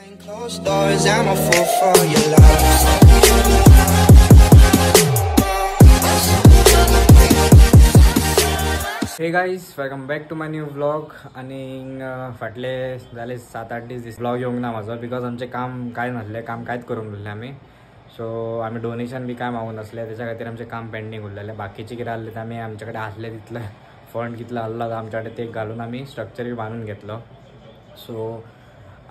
Closed doors, I'm a fool for your love. Hey guys welcome back to my new vlog. आणि फाटले झाले 7-8 दीस vlog येऊंक ना माझो because आमचे काम काय नासले, काम कांयच करूंक नासले आमी. सो आमी डोनेशन बी काय मागून नासले, त्याच्या खातीर आमचे काम पेंडींग उरलेले. बाकीचे कितें आसले ते आमी आमचे कडेन आसले तितले फंड कितलो आसलो आमच्या कडेन ते घालून आमी स्ट्रक्चर बी बांदून घेतलो. सो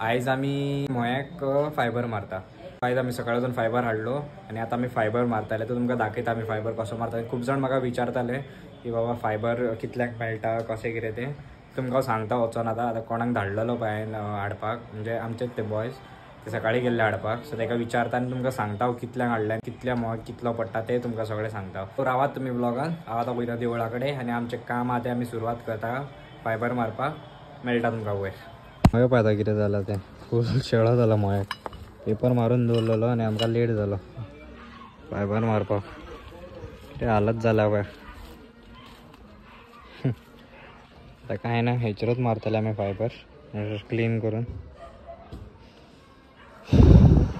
आयज आमी मोयाक फायबर मारता. आयज आमी सकाळच्यान फायबर हाडलो आणि आता आमी फायबर मारताले. तो तुमकां दाखयता आमी फायबर कसो मारता. खूप जाण म्हाका विचारताले की बाबा फायबर कितल्याक मेळटा कशें कितें तें तुमकां सांगता वचोन आता कोणाक धाडलेलो पळय हाडपाक, म्हणजे आमचेच ते बॉयज ते सकाळी गेल्ले हाडपाक. सो ताका विचारता आनी तुमकां सांगता कितल्यांक हाडलें, कितल्या मोग कितलो पडटा ते तुमकां सगळें सांगता. सो रावात तुमी ब्लॉगान. हांव आतां वयता देवळा कडेन आनी आमचें काम आहा तें आमी सुरवात करता. फायबर मारपाक मेळटा तुमकां वयर. मागीर पळयता कितें जालां तें. फूल शेळो जाला मोयाक. पेपर मारून दवरलेलो आनी आमकां लेट जालो फायबर मारपाक. कितें हालत जाला पळय. आता काय ना हेचेरूच मारतले आमी फायबर क्लीन करून.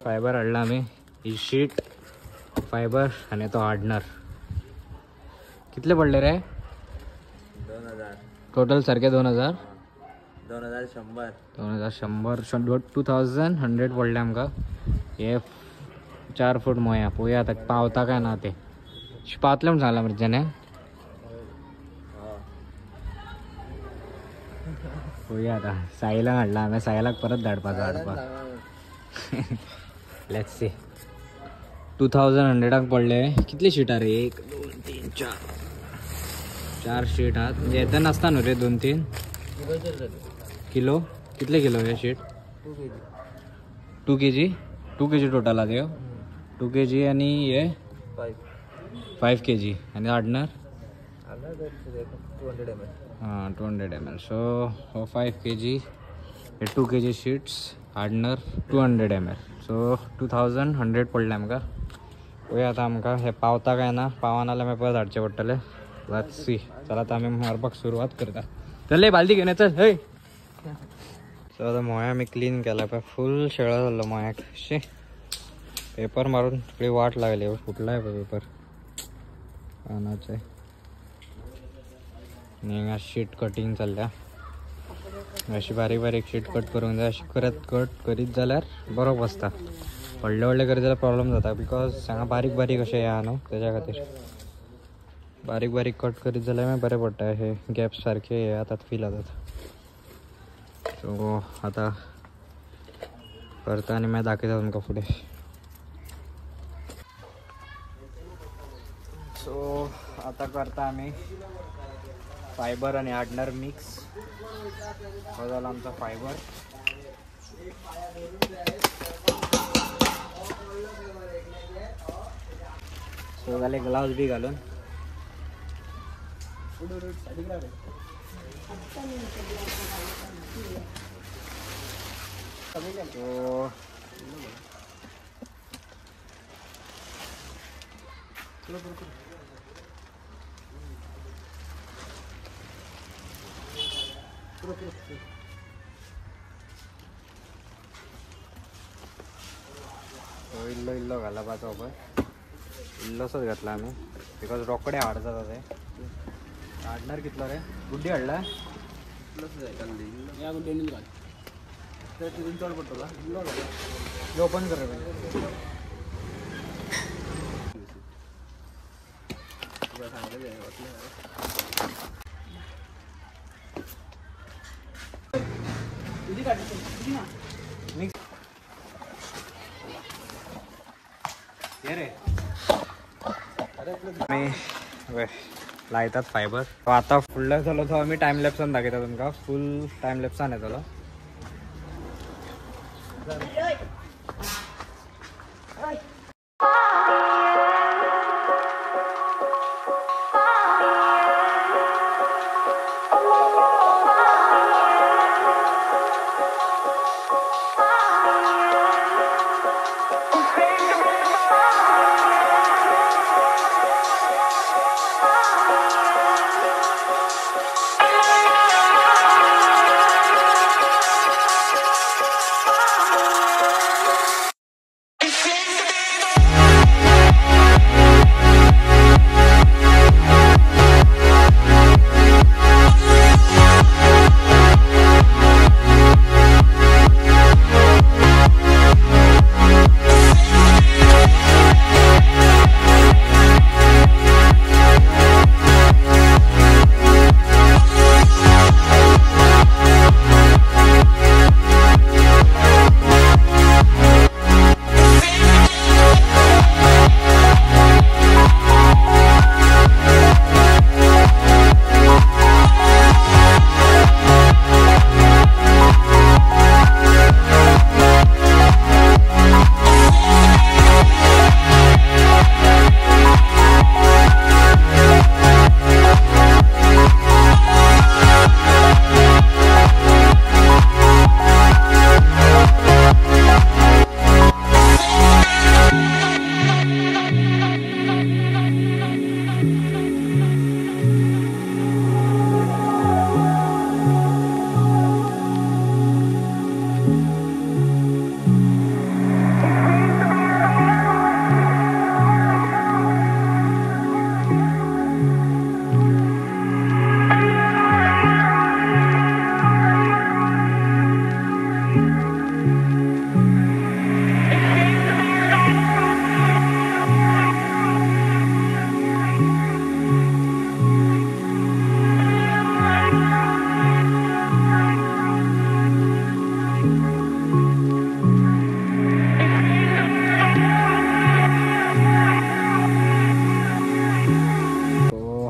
फायबर हाडला आमी. ही शीट फायबर आनी तो हार्डनर. कितले पडले रे? 2000 टोटल सारखे 2000 2100 2100 पडले आमकां. हे 4 फूट मोया पळोवया आतां पावता काय ना ते. पावतले म्हूण सांगला मरे जेणे. पळोवया आतां. साहिलाक हाडला हांवें. साहिलाक परत धाडपाचो हाडपाक. Let's see. 2100 पडले. कितली शीटां रे? 1 2 3 4 शीट आहात. म्हणजे येता नासता न्हू रे 2-3 किलो. कितले किलो हे शीट? 2 kg 2 kg टोटल आहा त्यो. 2 kg आणि हे 5 kg आणि हार्डनर 200 ml. हां 200 ml. सो 5 kg हे 2 kg शीट्स हार्डनर 200 ml. सो 2100 पडले आमकां. पळोवया आतां आमकां हे पावता काय ना. पावना जाल्यार मागीर परत हाडचे पडटले. Let's see. चल आतां आमी मारपाक सुरवात करता. चल बालदी घेवन चल. हय. सो आतां मोया आमी क्लीन केला पळय. फूल शेळो जाल्लो मोयाक. शी पेपर मारून सगळी वाट लागली. फुटलाय पळय पेपर कानाचे. आनी हिंगा शीट कटींग चल्ल्या. अशी बारीक बारीक शीट कट करूंक जाय. अशी करत कट करीत जाल्यार बरो बसता. व्हडले व्हडले करीत जाल्यार प्रॉब्लम जाता बिकॉज हांगा बारीक बारीक अशें हे आहा न्हू तेज्या खातीर. बारीक बारीक कट करीत जाल्यार मागीर बरें पडटा. हे गॅप सारके हे जातात फील जातात. सो आतां करता आनी मागीर दाखयता तुमकां फुडें. सो आतां करता आमी फायबर आनी हार्डनर मिक्स. हो जाला आमचो फायबर. सो जाले ग्लावज बी घालून. इल्लो इल्लो घालपाचो पळय. इल्लोसोच घातला आमी बिकॉज रोकडे हाड जाता ते. हार्डनर कितलो रे? गुड्डी हाडला. या गुड्डेनीच घाल. तर तिथून चढ पडतो का? ओपन कर रे. आमी लायतात फायबर. आता फुडलो जालो तो आमी टायम लॅप्सान दाखयता तुमकां. फूल टायम लॅप्सान येतलो.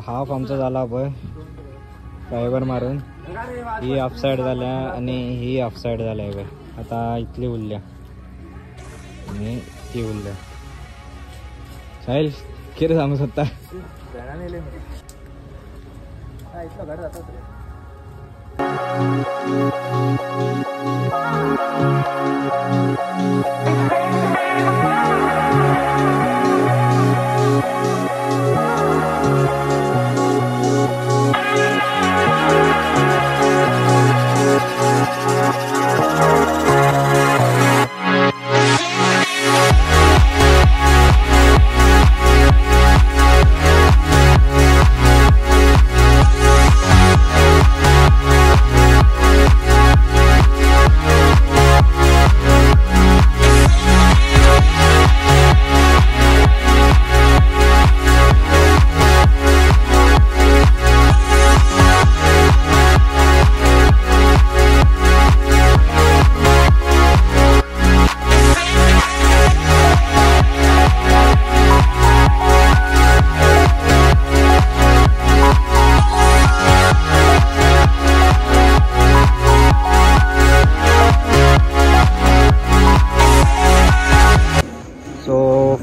हाफ आमचा झाला पळय fibre maroon he of side झाल्या आणि ही ऑफ साईड झाल्या पळय. आता इथली उरल्या आणि ती उरल्या. साहिल किती सांगू शकता?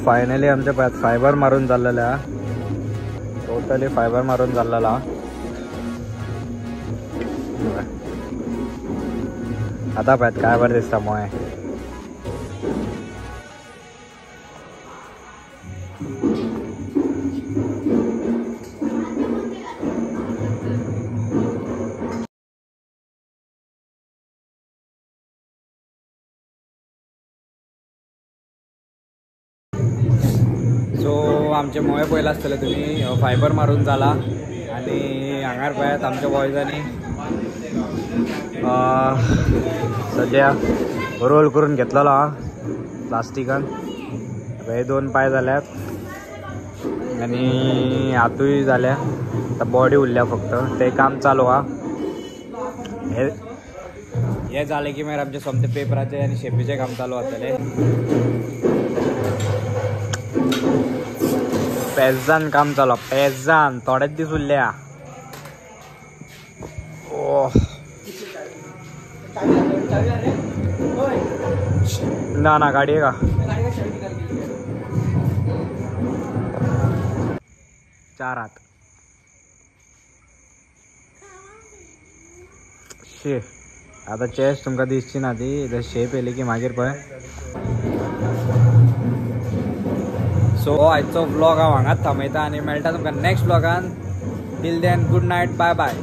फायनली आमच्या पायात फायबर मारून चाललेला, टोटली फायबर मारून चाललेला. आता पायात काय बरं दिसता मोय. सो आमचे मोये पयला आसतले तुम्ही फायबर मारून जाला आणि हांगार पळयात आमच्या बॉयजांनी सद्या रोल करून घेतलेलो हा प्लास्टिकान. हे 2 पाय जाल्यात आणि हातूय जाल्या, आता बॉडी उरल्या फक्त. ते काम चालू हा. हे झाले की मागीर आमचे सोमते पेपराचे आणि शेपीचे काम चालू जातले. पेजान काम चालू, पेजान थोडेच दीस उरल्या. ना ना गाडी आहे का? चार हात शे. आता चेस्ट तुमका दिसची ना ती शेप येली की मागीर पळय. सो आजचो व्लॉग हांव हांगाच थांबयता आणि मेळटा तुमकां नेक्स्ट व्लॉगान. Till then good night, bye bye.